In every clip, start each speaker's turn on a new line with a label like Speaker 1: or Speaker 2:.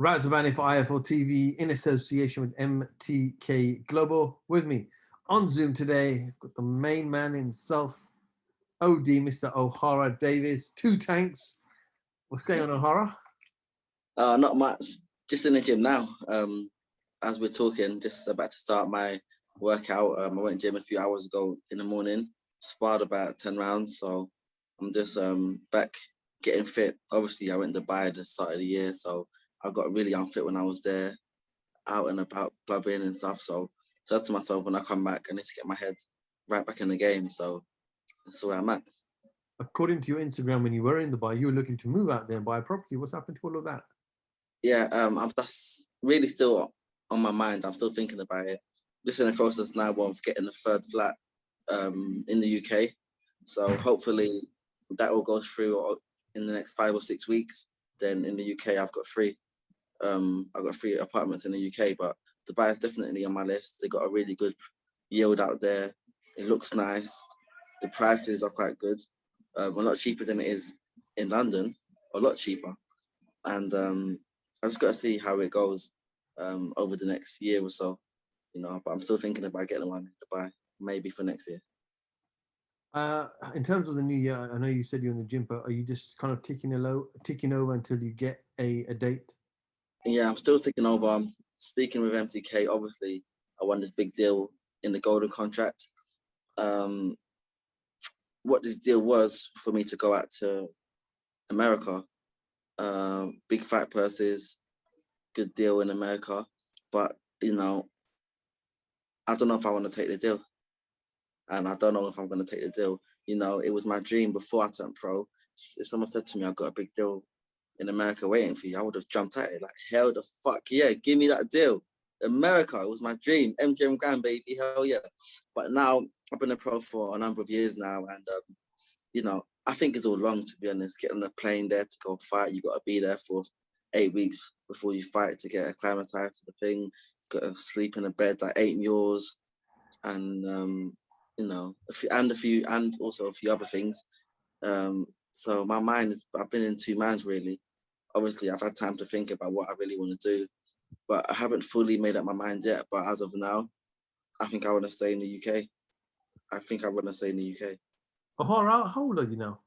Speaker 1: Razabani for IFL TV in association with MTK Global. With me on Zoom today, got the main man himself, OD, Mr. Ohara Davies. Two tanks. What's going on, Ohara?
Speaker 2: Not much. Just in the gym now. As we're talking, just about to start my workout. I went to gym a few hours ago in the morning. Sparred about 10 rounds, so I'm just back getting fit. Obviously, I went to Dubai at the start of the year, so I got really unfit when I was there, out and about clubbing and stuff. So I said to myself, when I come back, I need to get my head right back in the game. So that's where I'm at.
Speaker 1: According to your Instagram, when you were in Dubai, you were looking to move out there and buy a property. What's happened to all of that?
Speaker 2: Yeah, that's really still on my mind. I'm still thinking about it. Just in the process now of getting the third flat in the UK. So hopefully that will go through in the next 5 or 6 weeks. Then in the UK, I've got three apartments in the UK, but Dubai is definitely on my list. They got a really good yield out there. It looks nice. The prices are quite good. A lot cheaper than it is in London. A lot cheaper. And I just got to see how it goes over the next year or so. But I'm still thinking about getting one in Dubai, maybe for next year.
Speaker 1: In terms of the new year, I know you said you're in the gym, but are you just kind of ticking over until you get a date?
Speaker 2: Yeah, I'm still ticking over. I'm speaking with MTK. Obviously, I won this big deal in the golden contract. What this deal was for me to go out to America, big fat purses, good deal in America. But, I don't know if I want to take the deal. And I don't know if I'm going to take the deal. It was my dream before I turned pro. If someone said to me, I've got a big deal in America waiting for you, I would have jumped at it like, hell the fuck yeah, give me that deal. America, it was my dream. MGM Grand, baby, hell yeah. But now I've been a pro for a number of years now, and I think it's all long, to be honest. Getting on a plane there to go fight, you got to be there for 8 weeks before you fight to get acclimatized to the thing. Got to sleep in a bed that ain't yours, and and also a few other things. So my mind I've been in two minds really. Obviously, I've had time to think about what I really want to do, but I haven't fully made up my mind yet. But as of now, I think I want to stay in the UK. I think I want to stay in the UK.
Speaker 1: Ohara, how old are you now?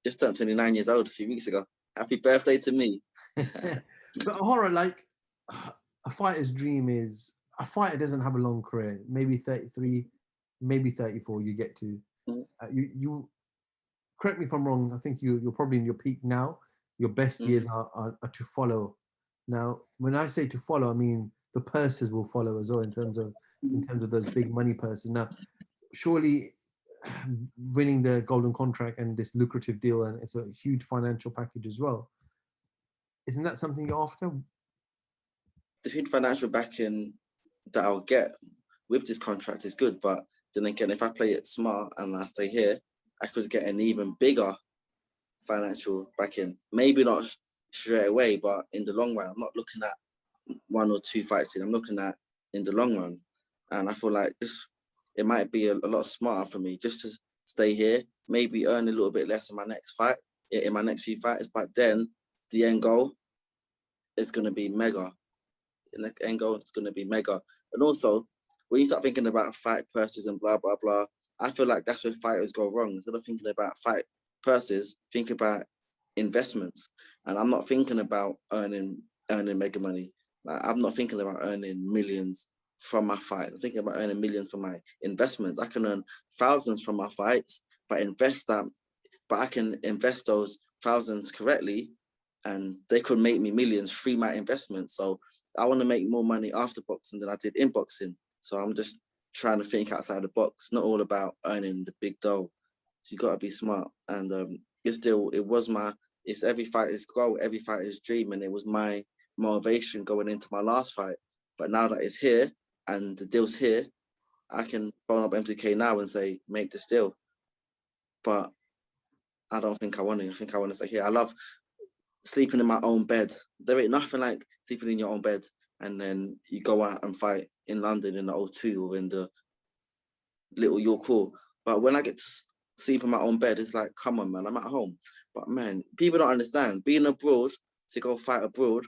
Speaker 2: Just turned 29 years old a few weeks ago. Happy birthday to me.
Speaker 1: But Ohara, like a fighter's dream is a fighter doesn't have a long career. Maybe 33, maybe 34. You get to you. Correct me if I'm wrong. I think you're probably in your peak now. Your best years are to follow. Now, when I say to follow, I mean the purses will follow as well in terms of those big money purses. Now, surely winning the golden contract and this lucrative deal, and it's a huge financial package as well. Isn't that something you're after?
Speaker 2: The huge financial backing that I'll get with this contract is good, but then again, if I play it smart and I stay here, I could get an even bigger financial backing. Maybe not straight away, but in the long run, I'm not looking at 1 or 2 fights in. I'm looking at in the long run, and I feel like it might be a lot smarter for me just to stay here, maybe earn a little bit less in my next fight, in my next few fights, but then the end goal is going to be mega. The end goal is going to be mega. And also, when you start thinking about fight purses and blah, blah, blah, I feel like that's where fighters go wrong. Instead of thinking about fight purses, think about investments. And I'm not thinking about earning mega money. Like, I'm not thinking about earning millions from my fight. I'm thinking about earning millions from my investments. I can earn thousands from my fights, but I can invest those thousands correctly, and they could make me millions through my investments. So I want to make more money after boxing than I did in boxing. So I'm just trying to think outside the box, not all about earning the big dough. So you got to be smart. And it's every fighter's goal, every fighter's dream. And it was my motivation going into my last fight. But now that it's here and the deal's here, I can phone up MTK now and say, make this deal. But I don't think I want to. I think I want to stay here. I love sleeping in my own bed. There ain't nothing like sleeping in your own bed and then you go out and fight in London in the O2 or in the Little York Hall. But when I get to sleep in my own bed, it's like, come on, man, I'm at home. But man, people don't understand. Being abroad, to go fight abroad,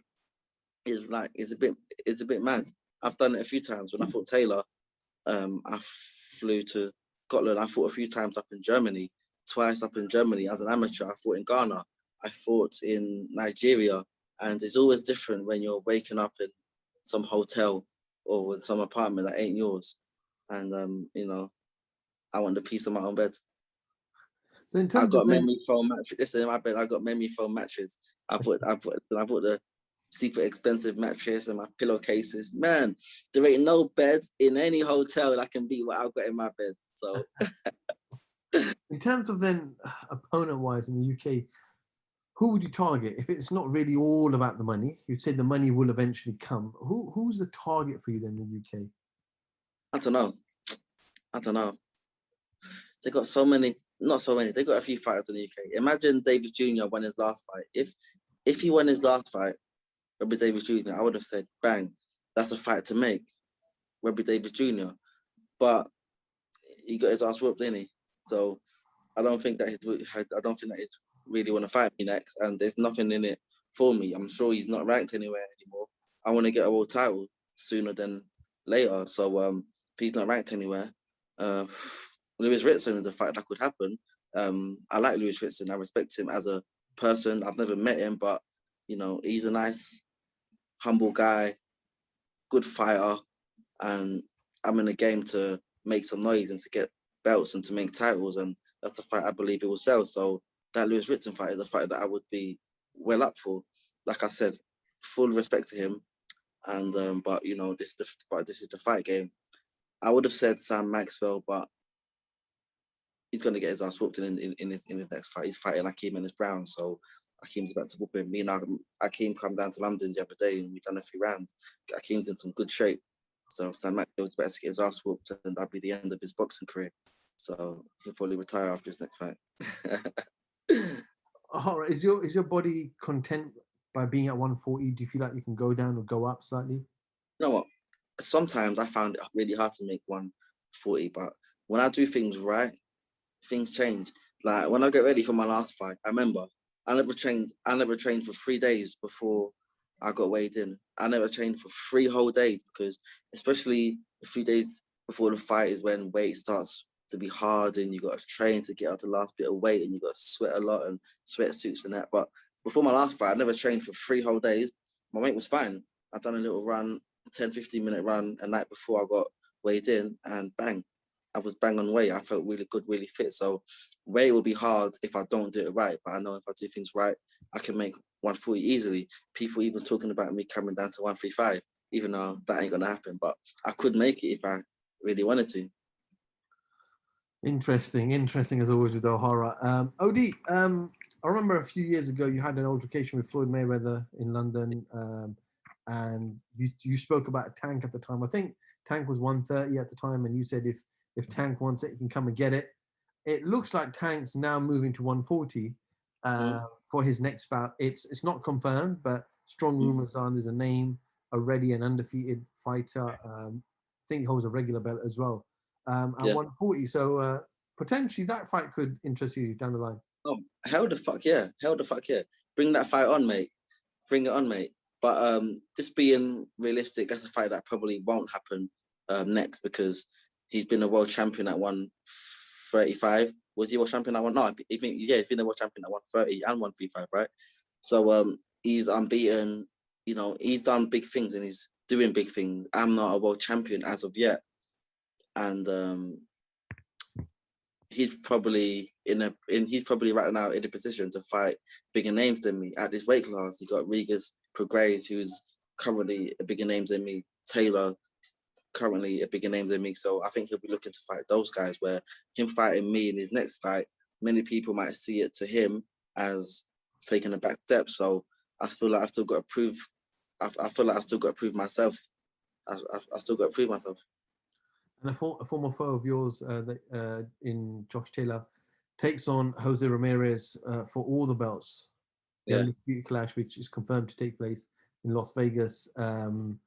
Speaker 2: is like it's a bit mad. I've done it a few times. When I fought Taylor, I flew to Scotland. I fought a few times up in Germany, twice up in Germany as an amateur. I fought in Ghana. I fought in Nigeria, and it's always different when you're waking up in some hotel or in some apartment that ain't yours, and you know, I want the peace of my own bed.
Speaker 1: So in
Speaker 2: I
Speaker 1: terms of
Speaker 2: got
Speaker 1: then,
Speaker 2: memory foam mattress. Listen, in my bed, I got memory foam mattress. I put the super expensive mattress and my pillowcases. Man, there ain't no bed in any hotel that can beat what I've got in my bed. So
Speaker 1: in terms of then opponent-wise in the UK, who would you target if it's not really all about the money? You'd say the money will eventually come. Who's the target for you then in the UK?
Speaker 2: I don't know. I don't know. They got so many, not so many. They got a few fighters in the UK. Imagine Davis Jr. won his last fight. If he won his last fight, Robbie Davis Jr., I would have said, bang, that's a fight to make. Robbie Davis Jr. But he got his ass whooped, didn't he? So I don't think that he'd really want to fight me next, and there's nothing in it for me. I'm sure he's not ranked anywhere anymore. I want to get a world title sooner than later. So if he's not ranked anywhere, Lewis Ritson is a fight that could happen. I like Lewis Ritson. I respect him as a person. I've never met him, but you know, he's a nice, humble guy, good fighter, and I'm in the game to make some noise and to get belts and to make titles, and that's a fight I believe it will sell. So that Lewis Ritson fight is a fight that I would be well up for. Like I said, full respect to him, and but you know, this is the fight game. I would have said Sam Maxwell, but he's going to get his ass whooped in his next fight. He's fighting Akeem Ennis-Brown, so Akeem's about to whoop him. Me and Akeem come down to London the other day and we've done a few rounds. Akeem's in some good shape. So Sam Maxwell's better to get his ass whooped, and that'll be the end of his boxing career. So he'll probably retire after his next fight.
Speaker 1: All right, is your body content by being at 140? Do you feel like you can go down or go up slightly?
Speaker 2: You know what? Sometimes I found it really hard to make 140, but when I do things right, things change. Like when I get ready for my last fight, I remember I never trained. I never trained for 3 days before I got weighed in. I never trained for 3 whole days because, especially a few days before the fight, is when weight starts to be hard and you got to train to get out the last bit of weight and you got to sweat a lot and sweatsuits and that. But before my last fight, I never trained for 3 whole days. My weight was fine. I done a little run, 10, 15-minute run a night before I got weighed in, and bang, I was bang on weight. I felt really good, really fit. So weight will be hard if I don't do it right. But I know if I do things right, I can make 140 easily. People even talking about me coming down to 135, even though that ain't gonna happen. But I could make it if I really wanted to.
Speaker 1: Interesting as always with O'Hara. Odie, I remember a few years ago you had an altercation with Floyd Mayweather in London, and you spoke about Tank at the time. I think Tank was 130 at the time, and you said if Tank wants it, he can come and get it. It looks like Tank's now moving to 140 for his next bout. It's not confirmed, but strong rumors are there's a name already, an undefeated fighter. I think he holds a regular belt as well. At 140. So potentially that fight could interest you down the line.
Speaker 2: Oh, hell the fuck yeah. Hell the fuck yeah. Bring that fight on, mate. Bring it on, mate. But just being realistic, that's a fight that probably won't happen next because he's been a world champion at 135. Was he world champion at one? No, he's been a world champion at 130 and 135, right? So he's unbeaten. You know, he's done big things and he's doing big things. I'm not a world champion as of yet, and he's probably he's probably right now in a position to fight bigger names than me at this weight class. You got Regis Prograis, who's currently a bigger name than me. Taylor, currently a bigger name than me. So I think he'll be looking to fight those guys. Where him fighting me in his next fight, many people might see it to him as taking a back step. So I feel like I've still got to prove. I feel like I've still got to prove myself. I've still got to prove myself.
Speaker 1: And a former foe of yours in Josh Taylor takes on Jose Ramirez for all the belts. The undisputed clash, which is confirmed to take place in Las Vegas in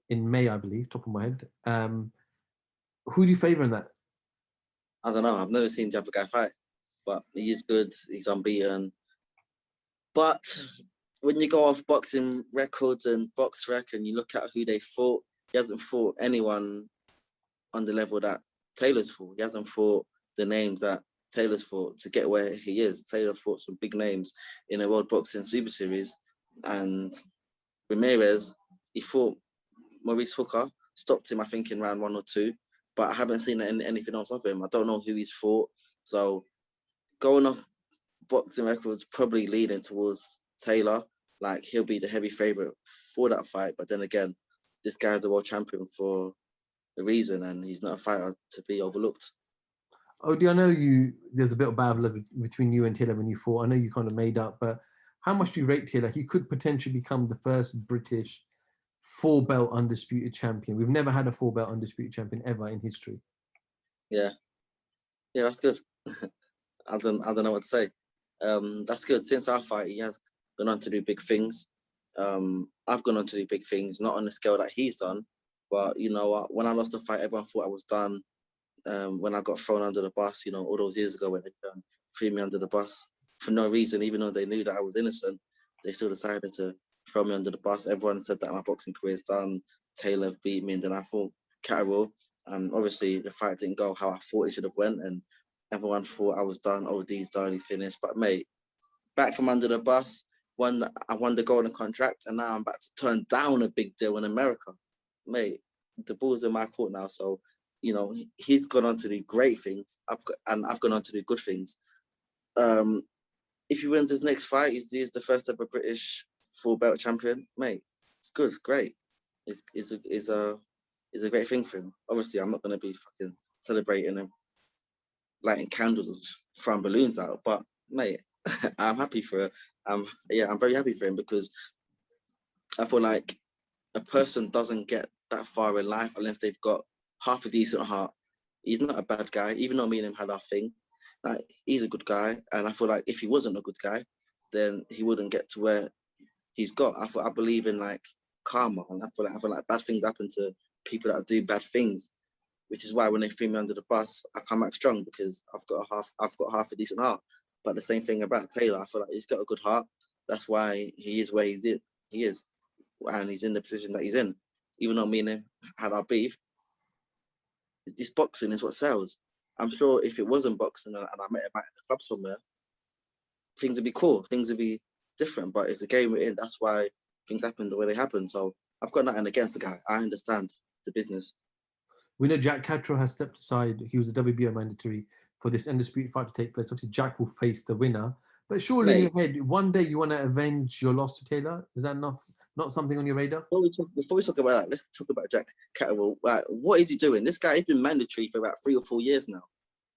Speaker 1: May, I believe, top of my head. Who do you favour in that?
Speaker 2: I don't know. I've never seen the other guy fight, but he's good. He's unbeaten. But when you go off boxing records and box rec and you look at who they fought, he hasn't fought anyone on the level that Taylor's fought. He hasn't fought the names that Taylor's fought to get where he is. Taylor fought some big names in the World Boxing Super Series, and Ramirez, he fought Maurice Hooker, stopped him, I think, in round 1 or 2, but I haven't seen anything else of him. I don't know who he's fought. So going off boxing records, probably leading towards Taylor. Like, he'll be the heavy favorite for that fight. But then again, this guy's a world champion for a reason, and he's not a fighter to be overlooked.
Speaker 1: Odie, I know there's a bit of battle between you and Taylor when you fought. I know you kind of made up, but how much do you rate Taylor? He could potentially become the first British 4-belt undisputed champion. We've never had a 4-belt undisputed champion ever in history.
Speaker 2: Yeah, that's good. I don't know what to say. That's good. Since our fight, he has gone on to do big things. I've gone on to do big things, not on the scale that he's done, but you know what? When I lost the fight, everyone thought I was done. When I got thrown under the bus, you know, all those years ago when they threw me under the bus for no reason, even though they knew that I was innocent, they still decided to throw me under the bus. Everyone said that my boxing career is done. Taylor beat me, and then I fought Catterall, and obviously the fight didn't go how I thought it should have went, and everyone thought I was done. Oh, D's done, he's finished. But mate, back from under the bus, I won the golden contract, and now I'm about to turn down a big deal in America. Mate, the ball's in my court now, so you know, he's gone on to do great things. I've gone on to do good things. If he wins his next fight, he's the first ever British 4-belt champion. Mate, it's good, it's great. It's a great thing for him. Obviously, I'm not going to be fucking celebrating him, lighting candles and throwing balloons out. But mate, I'm happy for it. I'm very happy for him, because I feel like a person doesn't get that far in life unless they've got half a decent heart. He's not a bad guy, even though me and him had our thing. Like, he's a good guy, and I feel like if he wasn't a good guy, then he wouldn't get to where he's got. I believe in like karma, and I feel like bad things happen to people that do bad things, which is why when they threw me under the bus, I come back strong, because I've got half a decent heart. But the same thing about Taylor, I feel like he's got a good heart. That's why he is where he is, and he's in the position that he's in. Even though me and him had our beef, this boxing is what sells. I'm sure if it wasn't boxing and I met him at the club somewhere, things would be cool, things would be different. But it's a game we're in. That's why things happen the way they happen. So I've got nothing against the guy. I understand the business.
Speaker 1: We know Jack Catterall has stepped aside. He was a WBO mandatory for this undisputed fight to take place. Obviously, Jack will face the winner. But surely in your head, one day you want to avenge your loss to Taylor? Is that not something on your radar?
Speaker 2: Before we talk about that, let's talk about Jack Catterall. Like, what is he doing? This guy has been mandatory for about 3 or 4 years now.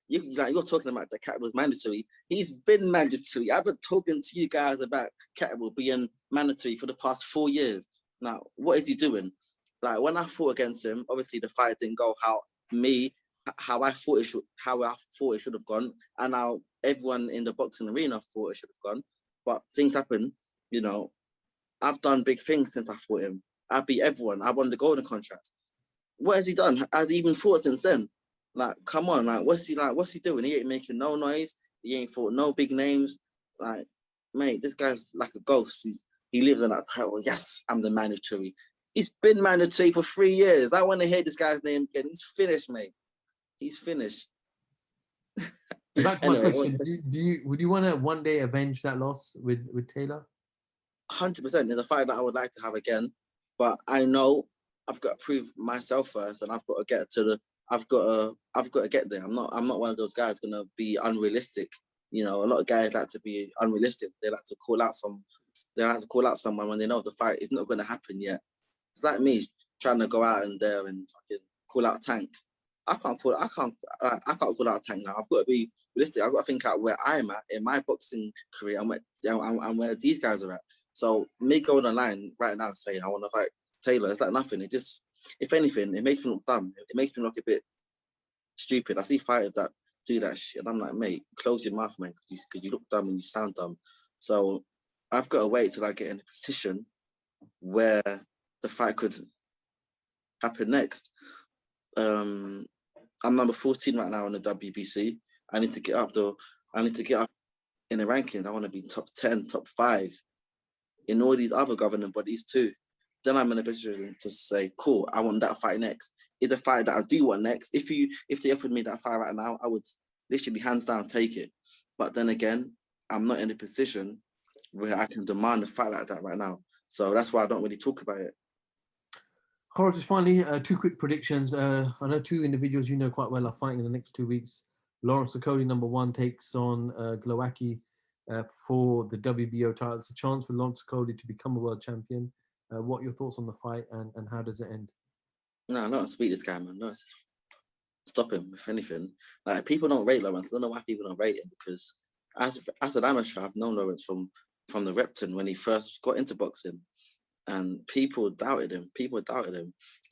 Speaker 2: You're talking about that Catterall's mandatory. He's been mandatory. I've been talking to you guys about Catterall being mandatory for the past 4 years. Now, what is he doing? Like, when I fought against him, obviously the fight didn't go how I thought it should have gone, and how everyone in the boxing arena thought it should have gone. But things happen, you know. I've done big things since I fought him. I beat everyone. I won the golden contract. What has he done? Has he even fought since then? Like, come on, like, what's he doing? He ain't making no noise. He ain't fought no big names. Like, mate, this guy's like a ghost. He lives on that title. Yes, I'm the mandatory. He's been mandatory for 3 years. I want to hear this guy's name again. He's finished, mate. He's finished.
Speaker 1: Back to my question. Would you want to one day avenge that loss with Taylor?
Speaker 2: 100%. There's a fight that I would like to have again, but I know I've got to prove myself first, and I've got to get to I've got to get there. I'm not one of those guys gonna be unrealistic. You know, a lot of guys like to be unrealistic. They like to call out someone when they know the fight is not going to happen yet. It's like me trying to go out in there and fucking call out Tank. I can't call out Tank now. I've got to be realistic. I've got to think out where I'm at in my boxing career and where these guys are at. So me going online right now saying I want to fight Taylor, it's like nothing. It just, if anything, it makes me look dumb. It makes me look a bit stupid. I see fighters that do that shit, and I'm like, mate, close your mouth, man, because you look dumb and you sound dumb. So I've got to wait till I get in a position where the fight could happen next. I'm number 14 right now in the WBC. I need to get up though. I need to get up in the rankings. I want to be top 10, top 5. in all these other governing bodies too, then I'm in a position to say, cool, I want that fight next. Is a fight that I do want next. If they offered me that fight right now, I would literally hands down take it. But then again, I'm not in a position where I can demand a fight like that right now. So that's why I don't really talk about it.
Speaker 1: Horace, just finally, two quick predictions. I know two individuals you know quite well are fighting in the next 2 weeks. Lawrence Okolie, number one, takes on Glowacki for the WBO title. It's a chance for Lawrence Okolie to become a world champion. What are your thoughts on the fight, and how does it end?
Speaker 2: No, not to beat this guy, man. No, stop him, if anything. Like, people don't rate Lawrence. I don't know why people don't rate him, because as an amateur, I've known Lawrence from the Repton when he first got into boxing. And people doubted him.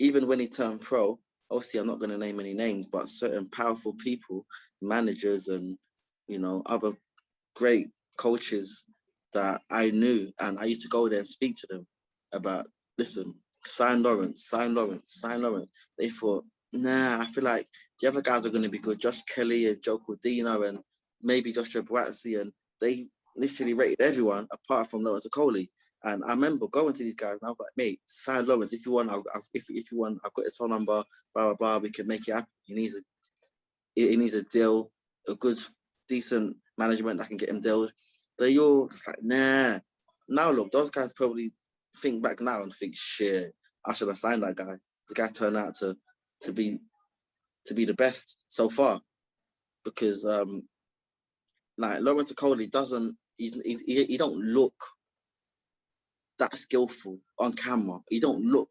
Speaker 2: Even when he turned pro, obviously I'm not going to name any names, but certain powerful people, managers and, other great coaches that I knew, and I used to go there and speak to them about, listen, sign Lawrence. They thought, nah, I feel like the other guys are going to be good. Josh Kelly and Joe Cordino and maybe Joshua Buatsi, and they literally rated everyone apart from Lawrence Okolie. And I remember going to these guys, and I was like, mate, sign Lawrence. If you want, if you want, I've got his phone number, blah, blah, blah. We can make it happen. He needs a deal, a good, decent management that can get him deals. They're all just like, nah. Now, look, those guys probably think back now and think, shit, I should have signed that guy. The guy turned out to be the best so far. Because, like, Lawrence Okolie he don't look that skillful on camera. He don't look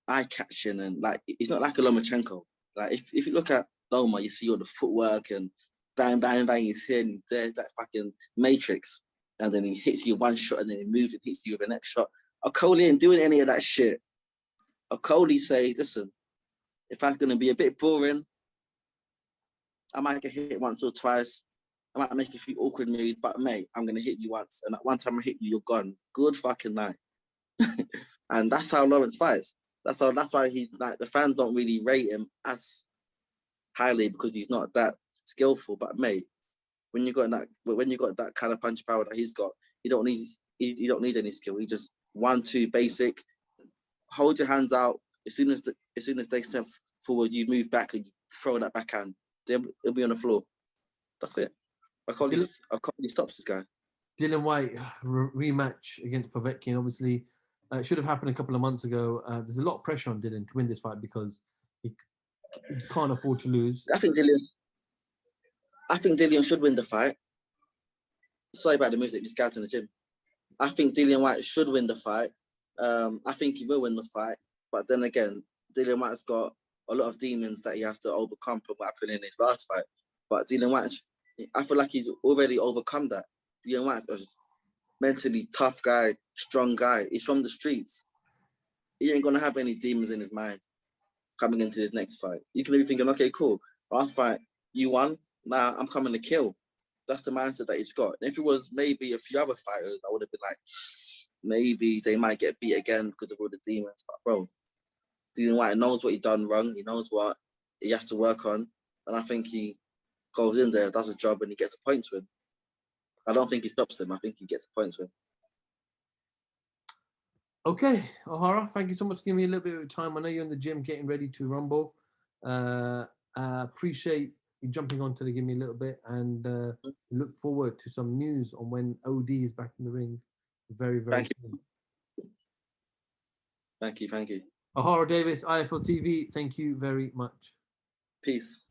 Speaker 2: eye-catching, and like, he's not like a Lomachenko. Like, if you look at Loma, you see all the footwork and bang, bang, bang, he's here and he's there, that fucking matrix. And then he hits you one shot and then he moves and hits you with the next shot. Okolie ain't doing any of that shit. Okolie say, listen, if I'm going to be a bit boring, I might get hit once or twice. I might make a few awkward moves, but mate, I'm going to hit you once. And that one time I hit you, you're gone. Good fucking night. And that's how Lawrence fights. That's why he's like, the fans don't really rate him as highly, because he's not that skillful. But mate, when you got that kind of punch power that he's got, you don't need any skill. You just 1-2 basic. Hold your hands out. As soon as they step forward, you move back and you throw that backhand. Then it'll be on the floor. That's it. Okolie stops this guy.
Speaker 1: Dillian Whyte rematch against Povetkin. Obviously, it should have happened a couple of months ago. There's a lot of pressure on Dillian to win this fight because he can't afford to lose.
Speaker 2: I think Dillian should win the fight. Sorry about the music. This guy's in the gym. I think Dillian Whyte should win the fight. I think he will win the fight. But then again, Dillian Whyte's got a lot of demons that he has to overcome from what happened in his last fight. But Dillian Whyte, I feel like he's already overcome that. Dillian Whyte's a mentally tough guy, strong guy. He's from the streets. He ain't gonna have any demons in his mind coming into his next fight. You can be thinking, okay, cool, last fight, you won. Nah, I'm coming to kill. That's the mindset that he's got. And if it was maybe a few other fighters, I would have been like, maybe they might get beat again because of all the demons. But bro, Dillian Whyte knows what he done wrong. He knows what he has to work on. And I think he goes in there, does a job, and he gets a point to him. I don't think he stops him. I think he gets a point to him.
Speaker 1: Okay, Ohara, thank you so much for giving me a little bit of time. I know you're in the gym getting ready to rumble. Appreciate you jumping on to give me a little bit, and look forward to some news on when OD is back in the ring very, very soon.
Speaker 2: Thank you.
Speaker 1: Ohara Davies, IFL TV, thank you very much.
Speaker 2: Peace.